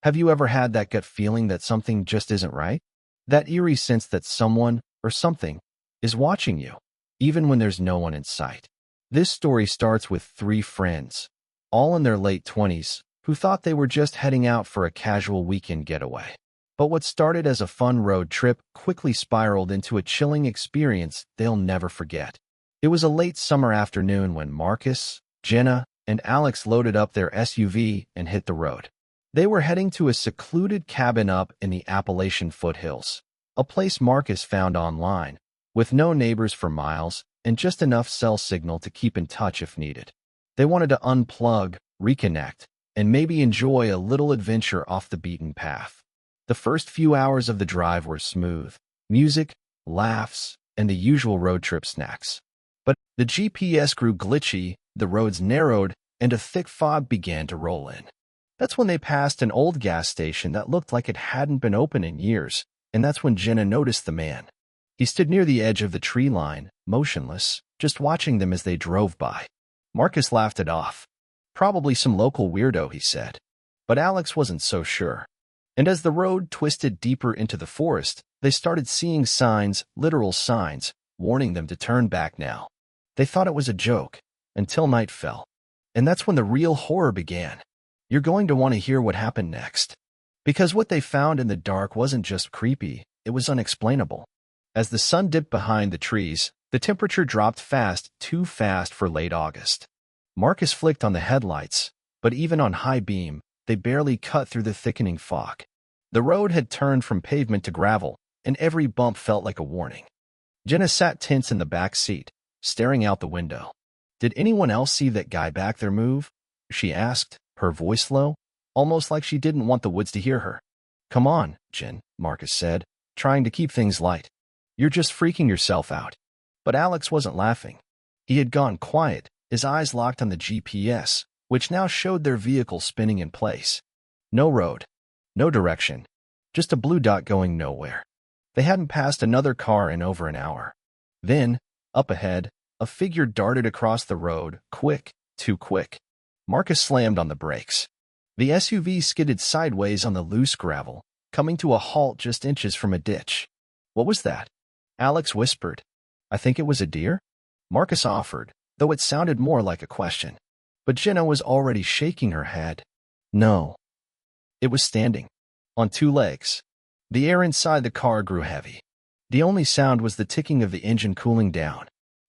Have you ever had that gut feeling that something just isn't right? That eerie sense that someone or something is watching you, even when there's no one in sight. This story starts with three friends, all in their late 20s, who thought they were just heading out for a casual weekend getaway. But what started as a fun road trip quickly spiraled into a chilling experience they'll never forget. It was a late summer afternoon when Marcus, Jenna, and Alex loaded up their SUV and hit the road. They were heading to a secluded cabin up in the Appalachian foothills, a place Marcus found online, with no neighbors for miles and just enough cell signal to keep in touch if needed. They wanted to unplug, reconnect, and maybe enjoy a little adventure off the beaten path. The first few hours of the drive were smooth, music, laughs, and the usual road trip snacks. But the GPS grew glitchy, the roads narrowed, and a thick fog began to roll in. That's when they passed an old gas station that looked like it hadn't been open in years, and that's when Jenna noticed the man. He stood near the edge of the tree line, motionless, just watching them as they drove by. Marcus laughed it off. Probably some local weirdo, he said. But Alex wasn't so sure. And as the road twisted deeper into the forest, they started seeing signs, literal signs, warning them to turn back now. They thought it was a joke, until night fell. And that's when the real horror began. You're going to want to hear what happened next. Because what they found in the dark wasn't just creepy, it was unexplainable. As the sun dipped behind the trees, the temperature dropped fast, too fast for late August. Marcus flicked on the headlights, but even on high beam, they barely cut through the thickening fog. The road had turned from pavement to gravel, and every bump felt like a warning. Jenna sat tense in the back seat, staring out the window. Did anyone else see that guy back there move? She asked, her voice low, almost like she didn't want the woods to hear her. Come on, Jen, Marcus said, trying to keep things light. You're just freaking yourself out. But Alex wasn't laughing. He had gone quiet, his eyes locked on the GPS, which now showed their vehicle spinning in place. No road, no direction, just a blue dot going nowhere. They hadn't passed another car in over an hour. Then, up ahead, a figure darted across the road, quick, too quick. Marcus slammed on the brakes. The SUV skidded sideways on the loose gravel, coming to a halt just inches from a ditch. What was that? Alex whispered. I think it was a deer? Marcus offered, though it sounded more like a question. But Jenna was already shaking her head. No. It was standing, on two legs. The air inside the car grew heavy. The only sound was the ticking of the engine cooling down.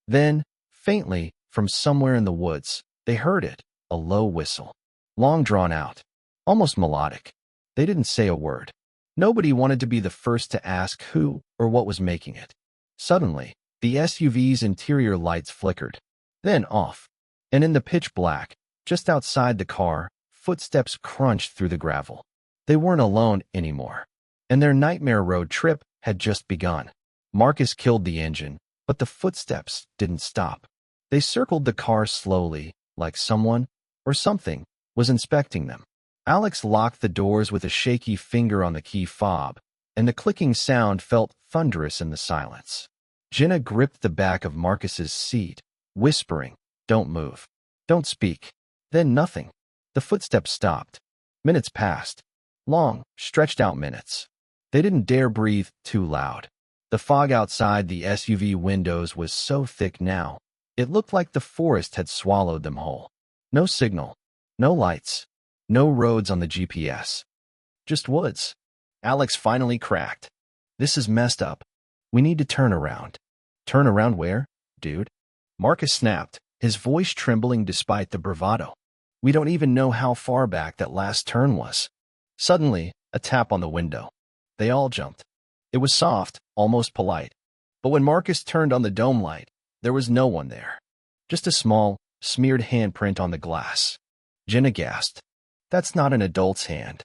Then, faintly, from somewhere in the woods, they heard it, a low whistle. Long drawn out, almost melodic. They didn't say a word. Nobody wanted to be the first to ask who or what was making it. Suddenly, the SUV's interior lights flickered, then off. And in the pitch black, just outside the car, footsteps crunched through the gravel. They weren't alone anymore, and their nightmare road trip had just begun. Marcus killed the engine, but the footsteps didn't stop. They circled the car slowly, like someone, or something, was inspecting them. Alex locked the doors with a shaky finger on the key fob, and the clicking sound felt thunderous in the silence. Jenna gripped the back of Marcus's seat, whispering, "Don't move. Don't speak." Then nothing. The footsteps stopped. Minutes passed. Long, stretched-out minutes. They didn't dare breathe too loud. The fog outside the SUV windows was so thick now, it looked like the forest had swallowed them whole. No signal. No lights. No roads on the GPS. Just woods. Alex finally cracked. This is messed up. We need to turn around. Turn around where, dude? Marcus snapped, his voice trembling despite the bravado. We don't even know how far back that last turn was. Suddenly, a tap on the window. They all jumped. It was soft, almost polite. But when Marcus turned on the dome light, there was no one there. Just a small, smeared handprint on the glass. Jenna gasped. That's not an adult's hand.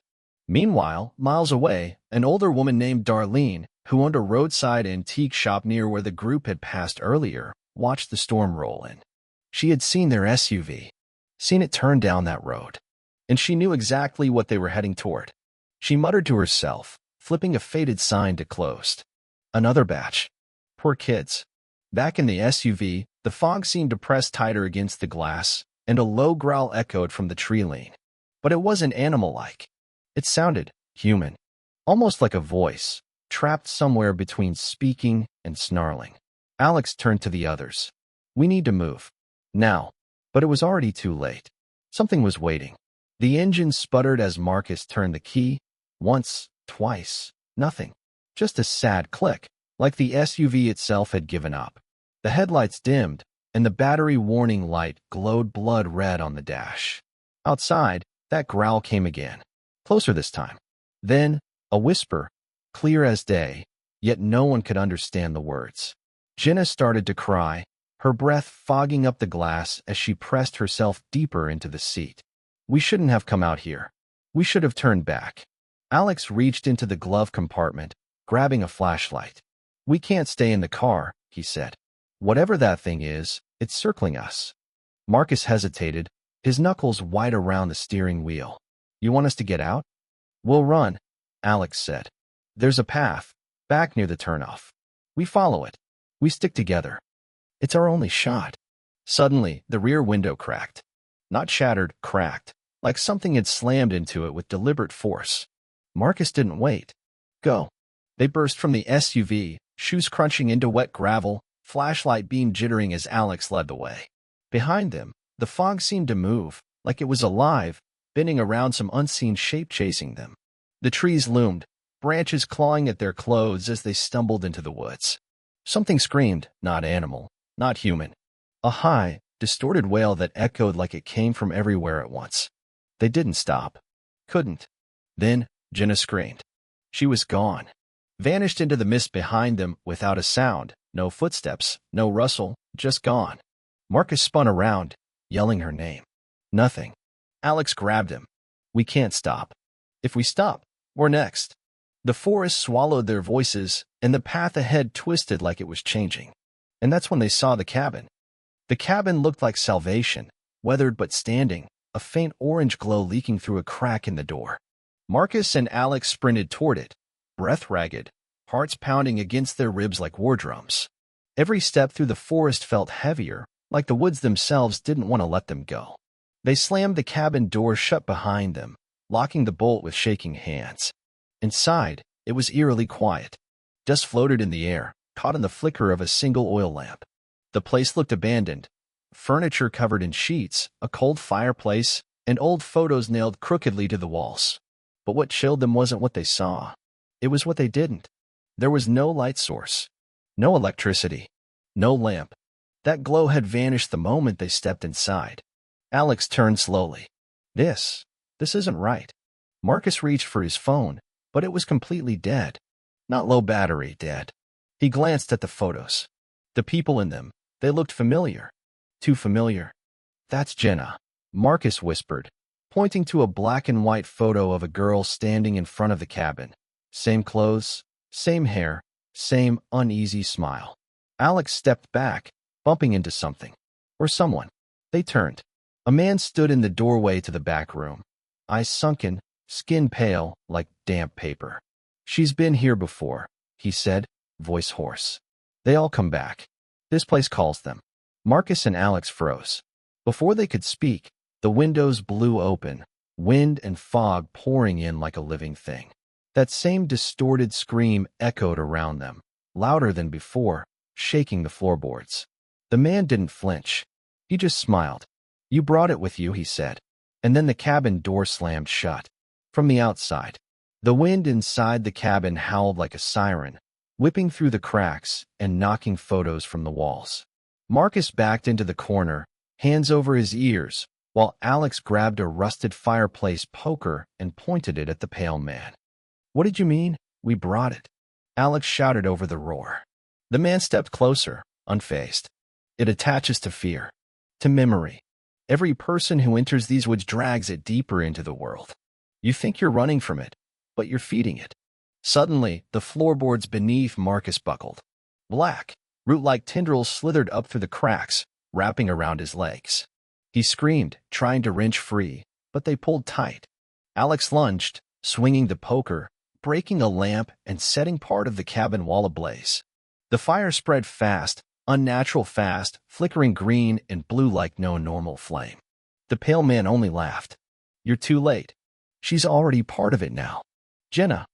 Meanwhile, miles away, an older woman named Darlene, who owned a roadside antique shop near where the group had passed earlier, watched the storm roll in. She had seen their SUV, seen it turn down that road, and she knew exactly what they were heading toward. She muttered to herself, flipping a faded sign to closed. Another batch. Poor kids. Back in the SUV, the fog seemed to press tighter against the glass, and a low growl echoed from the tree lane. But it wasn't animal-like. It sounded human, almost like a voice, trapped somewhere between speaking and snarling. Alex turned to the others. We need to move. Now. But it was already too late. Something was waiting. The engine sputtered as Marcus turned the key. Once, twice, nothing. Just a sad click, like the SUV itself had given up. The headlights dimmed, and the battery warning light glowed blood red on the dash. Outside, that growl came again, closer this time. Then, a whisper, clear as day, yet no one could understand the words. Jenna started to cry, her breath fogging up the glass as she pressed herself deeper into the seat. We shouldn't have come out here. We should have turned back. Alex reached into the glove compartment, grabbing a flashlight. We can't stay in the car, he said. Whatever that thing is, it's circling us. Marcus hesitated, his knuckles wide around the steering wheel. You want us to get out? We'll run, Alex said. There's a path, back near the turnoff. We follow it. We stick together. It's our only shot. Suddenly, the rear window cracked. Not shattered, cracked, like something had slammed into it with deliberate force. Marcus didn't wait. Go. They burst from the SUV, shoes crunching into wet gravel, flashlight beam jittering as Alex led the way. Behind them, the fog seemed to move, like it was alive, bending around some unseen shape chasing them. The trees loomed, branches clawing at their clothes as they stumbled into the woods. Something screamed, not animal, not human. A high, distorted wail that echoed like it came from everywhere at once. They didn't stop. Couldn't. Then, Jenna screamed. She was gone. Vanished into the mist behind them without a sound, no footsteps, no rustle, just gone. Marcus spun around, yelling her name. Nothing. Alex grabbed him. We can't stop. If we stop, we're next. The forest swallowed their voices, and the path ahead twisted like it was changing. And that's when they saw the cabin. The cabin looked like salvation, weathered but standing, a faint orange glow leaking through a crack in the door. Marcus and Alex sprinted toward it, breath ragged, hearts pounding against their ribs like war drums. Every step through the forest felt heavier, like the woods themselves didn't want to let them go. They slammed the cabin door shut behind them, locking the bolt with shaking hands. Inside, it was eerily quiet. Dust floated in the air, caught in the flicker of a single oil lamp. The place looked abandoned. Furniture covered in sheets, a cold fireplace, and old photos nailed crookedly to the walls. But what chilled them wasn't what they saw. It was what they didn't. There was no light source. No electricity. No lamp. That glow had vanished the moment they stepped inside. Alex turned slowly. This isn't right. Marcus reached for his phone, but it was completely dead. Not low battery, dead. He glanced at the photos. The people in them, they looked familiar. Too familiar. That's Jenna, Marcus whispered, pointing to a black and white photo of a girl standing in front of the cabin. Same clothes, same hair, same uneasy smile. Alex stepped back, bumping into something. Or someone. They turned. A man stood in the doorway to the back room. Eyes sunken, skin pale, like damp paper. She's been here before, he said, voice hoarse. They all come back. This place calls them. Marcus and Alex froze. Before they could speak, the windows blew open, wind and fog pouring in like a living thing. That same distorted scream echoed around them, louder than before, shaking the floorboards. The man didn't flinch. He just smiled. You brought it with you, he said. And then the cabin door slammed shut. From the outside, the wind inside the cabin howled like a siren, whipping through the cracks and knocking photos from the walls. Marcus backed into the corner, hands over his ears, while Alex grabbed a rusted fireplace poker and pointed it at the pale man. What did you mean? We brought it. Alex shouted over the roar. The man stepped closer, unfazed. It attaches to fear, to memory. Every person who enters these woods drags it deeper into the world. You think you're running from it, but you're feeding it. Suddenly, the floorboards beneath Marcus buckled. Black, root-like tendrils slithered up through the cracks, wrapping around his legs. He screamed, trying to wrench free, but they pulled tight. Alex lunged, swinging the poker, breaking a lamp and setting part of the cabin wall ablaze. The fire spread fast, unnatural fast, flickering green and blue like no normal flame. The pale man only laughed. You're too late. She's already part of it now. Jenna,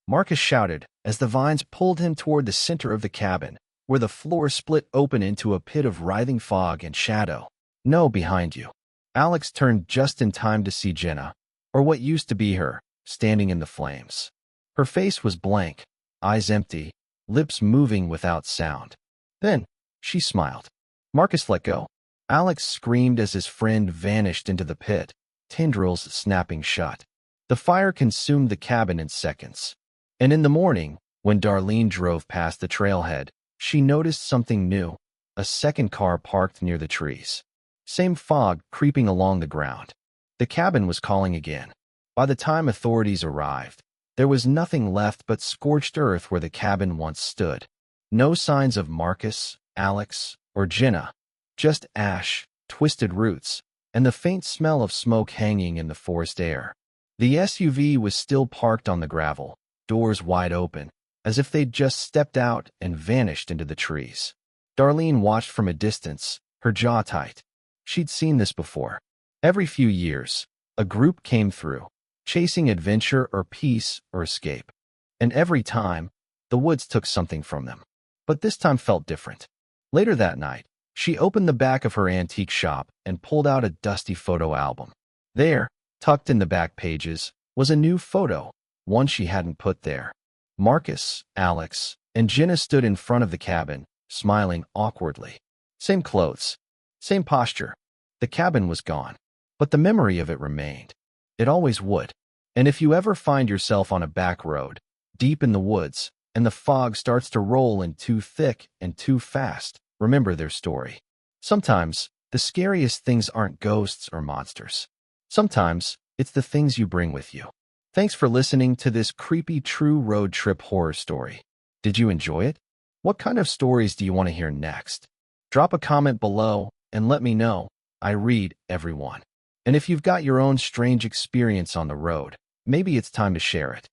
Marcus shouted as the vines pulled him toward the center of the cabin, where the floor split open into a pit of writhing fog and shadow. No, behind you. Alex turned just in time to see Jenna, or what used to be her, standing in the flames. Her face was blank, eyes empty, lips moving without sound. Then, she smiled. Marcus let go. Alex screamed as his friend vanished into the pit, tendrils snapping shut. The fire consumed the cabin in seconds. And in the morning, when Darlene drove past the trailhead, she noticed something new, a second car parked near the trees. Same fog creeping along the ground. The cabin was calling again. By the time authorities arrived, there was nothing left but scorched earth where the cabin once stood. No signs of Marcus, Alex, or Jenna. Just ash, twisted roots, and the faint smell of smoke hanging in the forest air. The SUV was still parked on the gravel, doors wide open, as if they'd just stepped out and vanished into the trees. Darlene watched from a distance, her jaw tight. She'd seen this before. Every few years, a group came through, chasing adventure or peace or escape. And every time, the woods took something from them. But this time felt different. Later that night, she opened the back of her antique shop and pulled out a dusty photo album. There, tucked in the back pages, was a new photo, one she hadn't put there. Marcus, Alex, and Jenna stood in front of the cabin, smiling awkwardly. Same clothes, same posture. The cabin was gone, but the memory of it remained. It always would. And if you ever find yourself on a back road, deep in the woods, and the fog starts to roll in too thick and too fast, remember their story. Sometimes, the scariest things aren't ghosts or monsters. Sometimes, it's the things you bring with you. Thanks for listening to this creepy true road trip horror story. Did you enjoy it? What kind of stories do you want to hear next? Drop a comment below and let me know. I read everyone. And if you've got your own strange experience on the road, maybe it's time to share it.